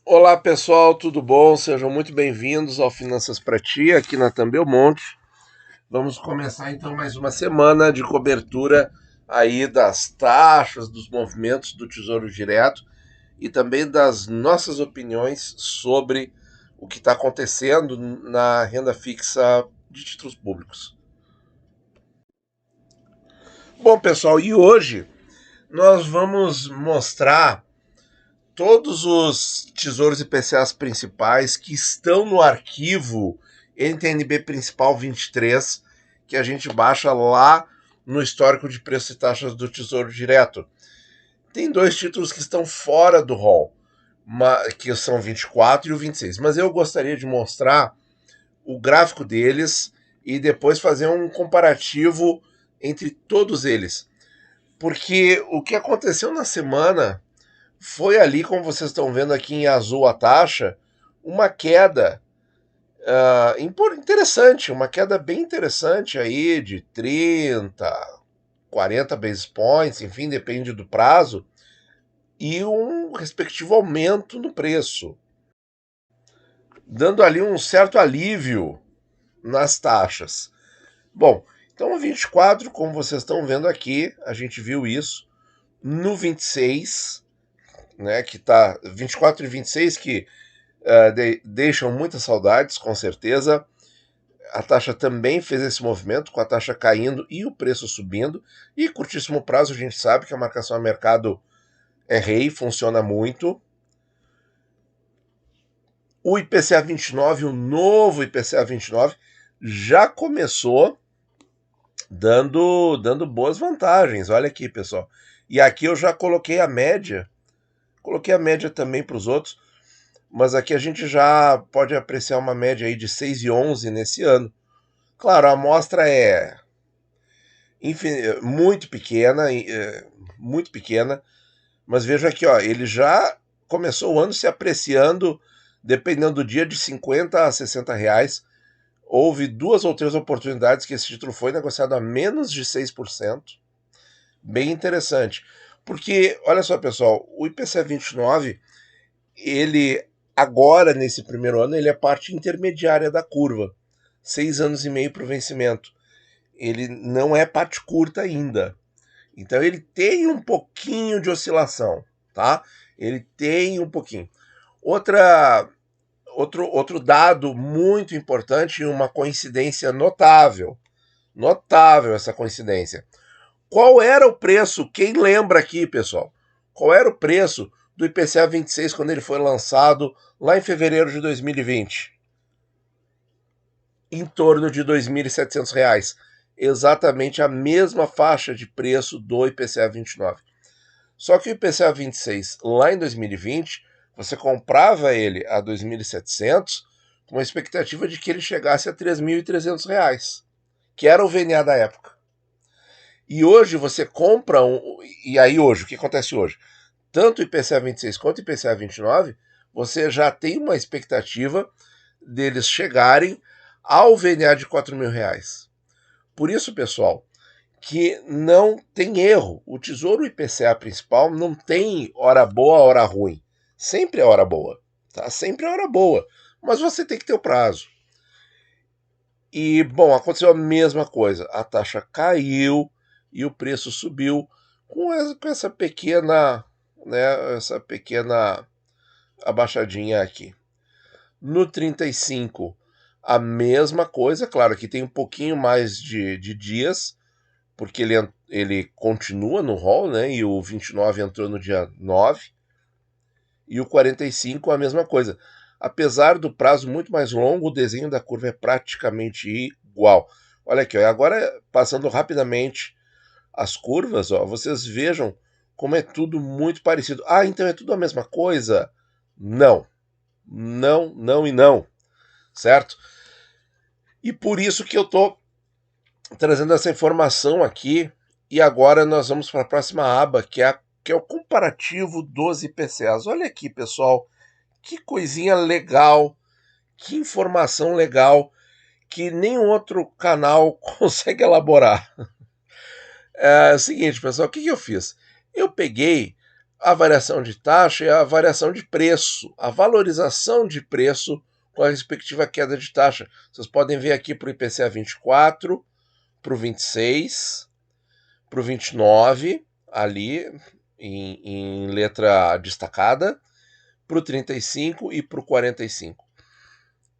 Olá pessoal, tudo bom? Sejam muito bem-vindos ao Finanças para Ti, aqui na Belmonte. Vamos começar então mais uma semana de cobertura aí das taxas, dos movimentos do Tesouro Direto e também das nossas opiniões sobre o que está acontecendo na renda fixa de títulos públicos. Bom pessoal, e hoje nós vamos mostrar todos os tesouros IPCAs principais que estão no arquivo NTNB Principal 23, que a gente baixa lá no histórico de preços e taxas do Tesouro Direto. Tem dois títulos que estão fora do rol, que são o 24 e o 26, mas eu gostaria de mostrar o gráfico deles e depois fazer um comparativo entre todos eles. Porque o que aconteceu na semana foi ali, como vocês estão vendo aqui em azul a taxa, uma queda interessante, uma queda bem interessante aí de 30, 40 basis points, enfim, depende do prazo, e um respectivo aumento no preço, dando ali um certo alívio nas taxas. Bom, então o 24, como vocês estão vendo aqui, a gente viu isso, no 26, né, que tá 24 e 26, que deixam muitas saudades, com certeza. A taxa também fez esse movimento, com a taxa caindo e o preço subindo. E curtíssimo prazo, a gente sabe que a marcação a mercado é rei, funciona muito. O IPCA 29, o novo IPCA 29, já começou dando boas vantagens. Olha aqui, pessoal. E aqui eu já coloquei a média também para os outros, mas aqui a gente já pode apreciar uma média aí de 6,11 nesse ano. Claro, a amostra é muito pequena, mas veja aqui, ó, ele já começou o ano se apreciando, dependendo do dia, de 50 a 60 reais. Houve duas ou três oportunidades que esse título foi negociado a menos de 6%. Bem interessante. Porque, olha só, pessoal, o IPCA 29, ele agora, nesse primeiro ano, ele é parte intermediária da curva. 6 anos e meio para o vencimento. Ele não é parte curta ainda. Então ele tem um pouquinho de oscilação, tá? Ele tem um pouquinho. Outro dado muito importante e uma coincidência notável. Notável essa coincidência. Qual era o preço? Quem lembra aqui, pessoal? Qual era o preço do IPCA 26 quando ele foi lançado lá em fevereiro de 2020? Em torno de R$ 2.700. Exatamente a mesma faixa de preço do IPCA 29. Só que o IPCA 26, lá em 2020, você comprava ele a 2.700 com a expectativa de que ele chegasse a R$ 3.300, que era o VNA da época. E hoje você compra E aí hoje, o que acontece hoje? Tanto o IPCA 26 quanto o IPCA 29, você já tem uma expectativa deles chegarem ao VNA de R$ 4.000. Por isso, pessoal, que não tem erro. O Tesouro IPCA principal não tem hora boa, hora ruim. Sempre é hora boa, tá? Sempre é hora boa. Mas você tem que ter o prazo. E, bom, aconteceu a mesma coisa. A taxa caiu e o preço subiu com essa pequena, né, essa pequena abaixadinha aqui. No 35, a mesma coisa. Claro que tem um pouquinho mais de dias, porque ele continua no rol, né? E o 29 entrou no dia 9. E o 45 a mesma coisa. Apesar do prazo muito mais longo, o desenho da curva é praticamente igual. Olha aqui, ó, agora passando rapidamente as curvas, ó, vocês vejam como é tudo muito parecido. Ah, então é tudo a mesma coisa? Não. Não, não e não. Certo? E por isso que eu estou trazendo essa informação aqui. E agora nós vamos para a próxima aba, que é o comparativo dos IPCAs. Olha aqui, pessoal, que coisinha legal, que informação legal, que nenhum outro canal consegue elaborar. É o seguinte, pessoal, o que eu fiz? Eu peguei A variação de taxa é a variação de preço, a valorização de preço com a respectiva queda de taxa. Vocês podem ver aqui para o IPCA 24, para o 26, para o 29, ali em letra destacada, para o 35 e para o 45.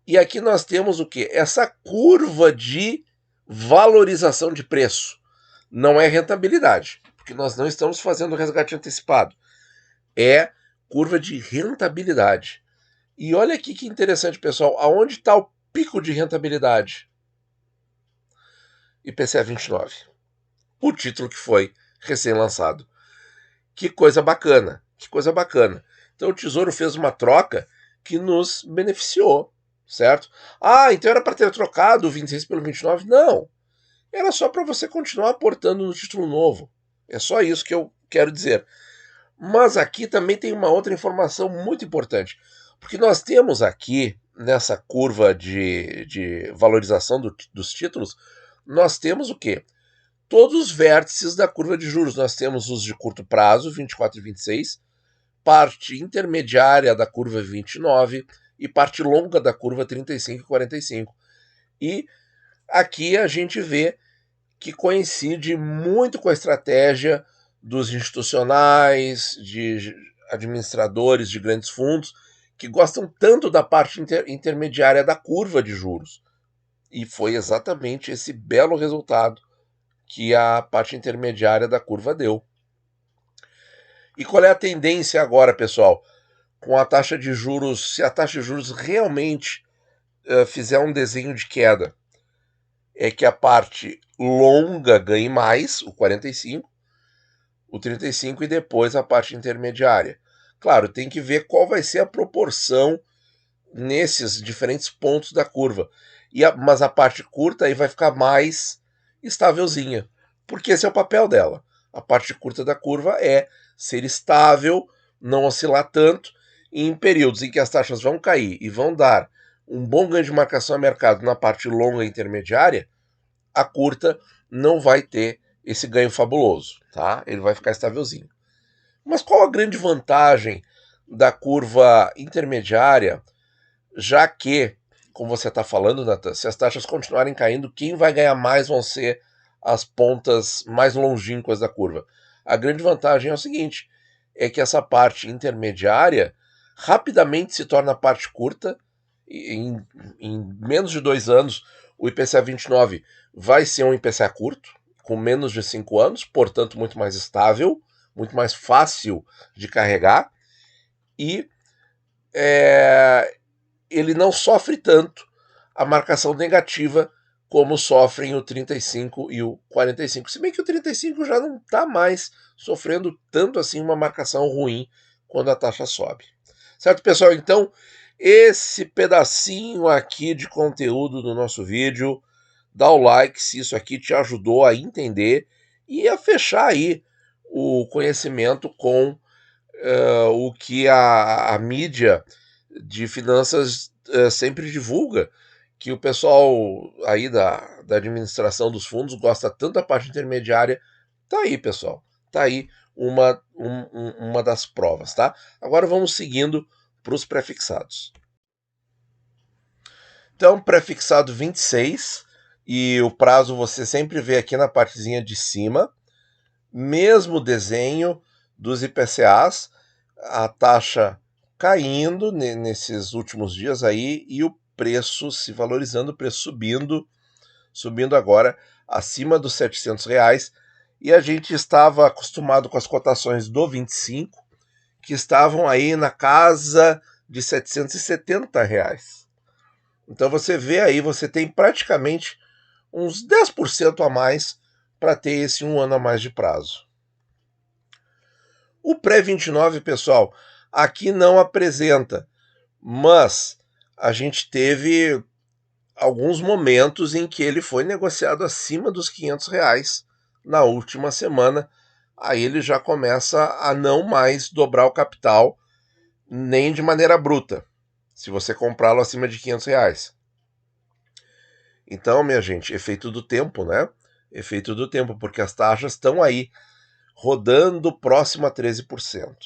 E aqui nós temos o quê? Essa curva de valorização de preço. Não é rentabilidade, porque nós não estamos fazendo resgate antecipado. É curva de rentabilidade. E olha aqui que interessante, pessoal. Aonde está o pico de rentabilidade? IPCA 29. O título que foi recém-lançado. Que coisa bacana, que coisa bacana. Então o Tesouro fez uma troca que nos beneficiou, certo? Ah, então era para ter trocado o 26 pelo 29? Não. Era só para você continuar aportando no título novo. É só isso que eu quero dizer. Mas aqui também tem uma outra informação muito importante. Porque nós temos aqui, nessa curva de valorização dos títulos, nós temos o quê? Todos os vértices da curva de juros. Nós temos os de curto prazo, 24 e 26, parte intermediária da curva 29 e parte longa da curva 35 e 45. E aqui a gente vê que coincide muito com a estratégia dos institucionais, de administradores de grandes fundos, que gostam tanto da parte intermediária da curva de juros. E foi exatamente esse belo resultado que a parte intermediária da curva deu. E qual é a tendência agora, pessoal? Com a taxa de juros, se a taxa de juros realmente fizer um desenho de queda, é que a parte longa ganhe mais, o 45, o 35 e depois a parte intermediária. Claro, tem que ver qual vai ser a proporção nesses diferentes pontos da curva. Mas a parte curta aí vai ficar mais estávelzinha, porque esse é o papel dela. A parte curta da curva é ser estável, não oscilar tanto, e em períodos em que as taxas vão cair e vão dar um bom ganho de marcação a mercado na parte longa e intermediária, a curta não vai ter esse ganho fabuloso, tá? Ele vai ficar estávelzinho. Mas qual a grande vantagem da curva intermediária, já que, como você está falando, Nathan, se as taxas continuarem caindo, quem vai ganhar mais vão ser as pontas mais longínquas da curva. A grande vantagem é o seguinte, é que essa parte intermediária rapidamente se torna parte curta, em menos de 2 anos, o IPCA 29 vai ser um IPCA curto, com menos de 5 anos, portanto muito mais estável, muito mais fácil de carregar, e ele não sofre tanto a marcação negativa como sofrem o 35 e o 45. Se bem que o 35 já não está mais sofrendo tanto assim uma marcação ruim quando a taxa sobe. Certo, pessoal? Então, esse pedacinho aqui de conteúdo do nosso vídeo, dá o like se isso aqui te ajudou a entender e a fechar aí o conhecimento com o que a mídia de finanças sempre divulga, que o pessoal aí da administração dos fundos gosta tanto da parte intermediária. Tá aí, pessoal. Tá aí uma das provas, tá? Agora vamos seguindo para os prefixados. Então, prefixado 26, e o prazo você sempre vê aqui na partezinha de cima, mesmo desenho dos IPCAs, a taxa caindo nesses últimos dias aí e o preço se valorizando, o preço subindo agora acima dos R$700, e a gente estava acostumado com as cotações do 25, que estavam aí na casa de R$770. Então você vê aí, você tem praticamente uns 10% a mais para ter esse 1 ano a mais de prazo. O pré-29, pessoal, aqui não apresenta, mas a gente teve alguns momentos em que ele foi negociado acima dos R$500 na última semana. Aí ele já começa a não mais dobrar o capital, nem de maneira bruta, se você comprá-lo acima de R$500. Então, minha gente, efeito do tempo, né? Efeito do tempo, porque as taxas estão aí rodando próximo a 13%.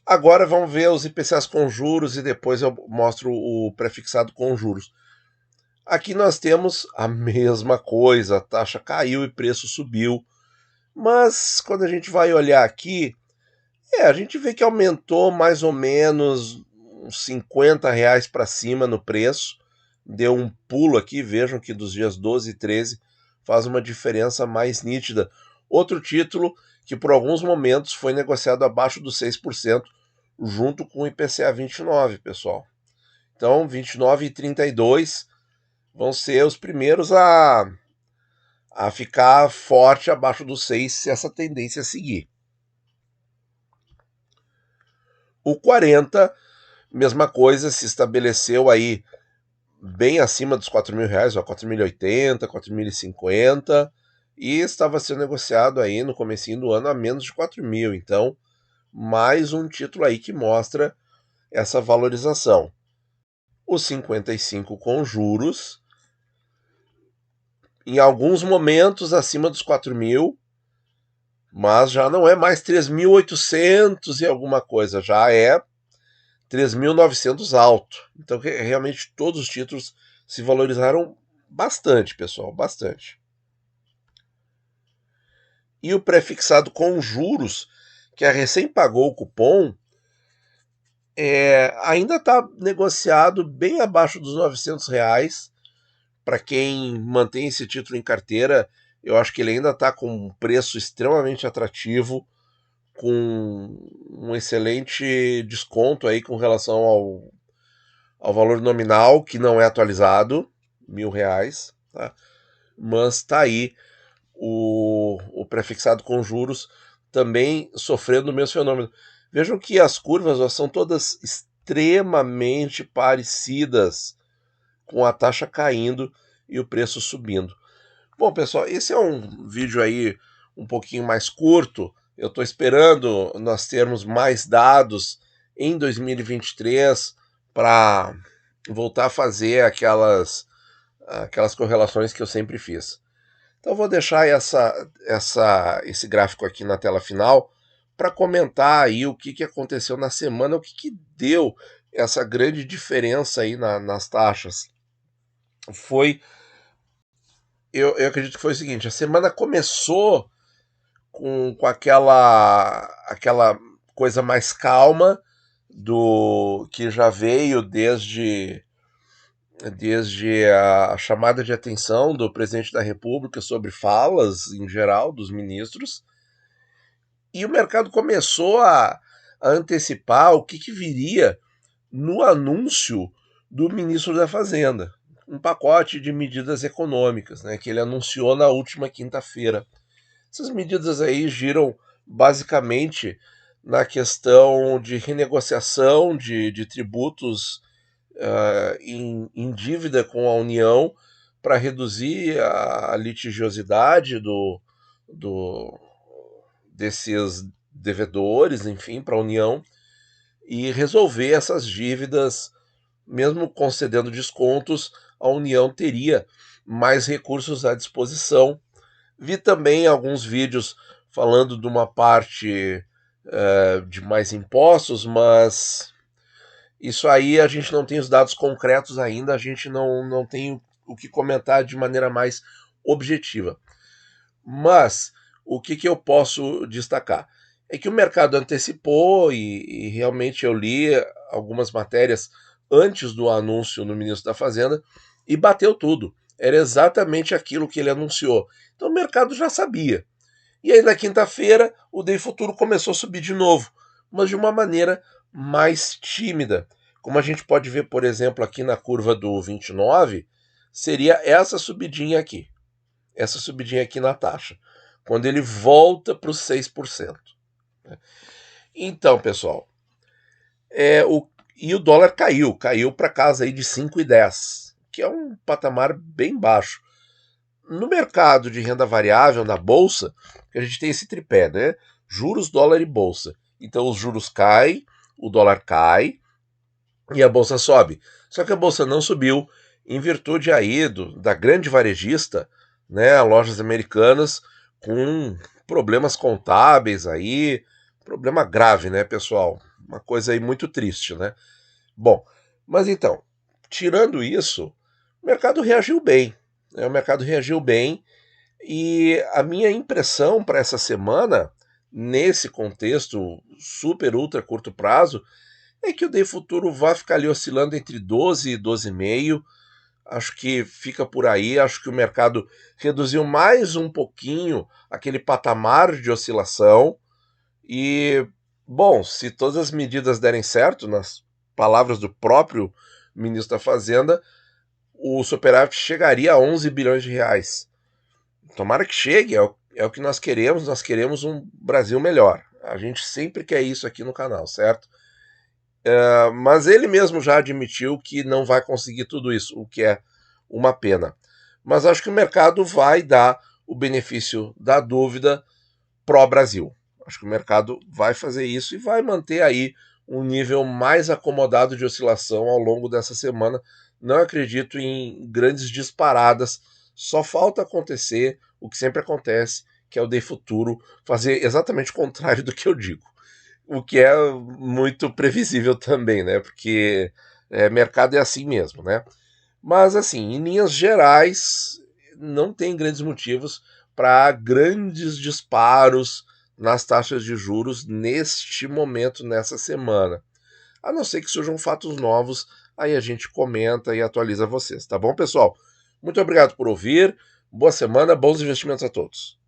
Agora vamos ver os IPCAs com juros e depois eu mostro o prefixado com juros. Aqui nós temos a mesma coisa, a taxa caiu e preço subiu. Mas quando a gente vai olhar aqui, a gente vê que aumentou mais ou menos uns R$ 50 para cima no preço. Deu um pulo aqui, vejam que dos dias 12 e 13 faz uma diferença mais nítida. Outro título que por alguns momentos foi negociado abaixo dos 6%, junto com o IPCA 29, pessoal. Então, 29 e 32 vão ser os primeiros a ficar forte abaixo dos 6 se essa tendência seguir. O 40, mesma coisa, se estabeleceu aí bem acima dos R$4.000, R$4.080, R$4.050, e estava sendo negociado aí no comecinho do ano a menos de R$4.000. Então, mais um título aí que mostra essa valorização. O 55 com juros, em alguns momentos acima dos 4.000, mas já não é mais 3.800 e alguma coisa, já é 3.900 alto. Então, realmente, todos os títulos se valorizaram bastante, pessoal, bastante. E o prefixado com juros, que a recém pagou o cupom, ainda está negociado bem abaixo dos R$900. Para quem mantém esse título em carteira, eu acho que ele ainda está com um preço extremamente atrativo, com um excelente desconto aí com relação ao valor nominal, que não é atualizado, R$1.000, tá? Mas está aí o prefixado com juros também sofrendo o mesmo fenômeno. Vejam que as curvas são todas extremamente parecidas, com a taxa caindo e o preço subindo. Bom, pessoal, esse é um vídeo aí um pouquinho mais curto. Eu estou esperando nós termos mais dados em 2023 para voltar a fazer aquelas correlações que eu sempre fiz. Então, eu vou deixar esse gráfico aqui na tela final para comentar aí o que aconteceu na semana, o que deu essa grande diferença aí nas taxas. Eu acredito que foi o seguinte: a semana começou com aquela coisa mais calma do que já veio desde a chamada de atenção do presidente da República sobre falas em geral dos ministros, e o mercado começou a antecipar o que viria no anúncio do ministro da Fazenda, um pacote de medidas econômicas, né, que ele anunciou na última quinta-feira. Essas medidas aí giram basicamente na questão de renegociação de tributos em dívida com a União para reduzir a litigiosidade desses devedores, enfim, para a União, e resolver essas dívidas. Mesmo concedendo descontos, a União teria mais recursos à disposição. Vi também alguns vídeos falando de uma parte de mais impostos, mas isso aí a gente não tem os dados concretos ainda, a gente não tem o que comentar de maneira mais objetiva. Mas o que eu posso destacar? É que o mercado antecipou e realmente eu li algumas matérias antes do anúncio no ministro da Fazenda e bateu tudo. Era exatamente aquilo que ele anunciou. Então o mercado já sabia. E aí na quinta-feira o DI Futuro começou a subir de novo, mas de uma maneira mais tímida. Como a gente pode ver, por exemplo, aqui na curva do 29, seria essa subidinha aqui. Essa subidinha aqui na taxa. Quando ele volta para os 6%. Então, pessoal, o dólar caiu para casa aí de 5,10, que é um patamar bem baixo. No mercado de renda variável, na bolsa, a gente tem esse tripé, né? Juros, dólar e bolsa. Então os juros caem, o dólar cai e a bolsa sobe. Só que a bolsa não subiu em virtude aí da grande varejista né, lojas americanas com problemas contábeis aí, problema grave, né, pessoal? Uma coisa aí muito triste, né? Bom, mas então, tirando isso, o mercado reagiu bem, né? O mercado reagiu bem e a minha impressão para essa semana, nesse contexto super ultra curto prazo, é que o DI futuro vai ficar ali oscilando entre 12 e 12,5. Acho que fica por aí, acho que o mercado reduziu mais um pouquinho aquele patamar de oscilação e, bom, se todas as medidas derem certo, nas palavras do próprio ministro da Fazenda, o superávit chegaria a 11 bilhões de reais. Tomara que chegue, é o que nós queremos um Brasil melhor. A gente sempre quer isso aqui no canal, certo? Mas ele mesmo já admitiu que não vai conseguir tudo isso, o que é uma pena. Mas acho que o mercado vai dar o benefício da dúvida pró-Brasil. Acho que o mercado vai fazer isso e vai manter aí um nível mais acomodado de oscilação ao longo dessa semana. Não acredito em grandes disparadas. Só falta acontecer o que sempre acontece, que é o Day Futuro fazer exatamente o contrário do que eu digo. O que é muito previsível também, né? Porque mercado é assim mesmo, né? Mas, assim, em linhas gerais, não tem grandes motivos para grandes disparos nas taxas de juros neste momento, nessa semana. A não ser que surjam fatos novos, aí a gente comenta e atualiza vocês, tá bom, pessoal? Muito obrigado por ouvir, boa semana, bons investimentos a todos.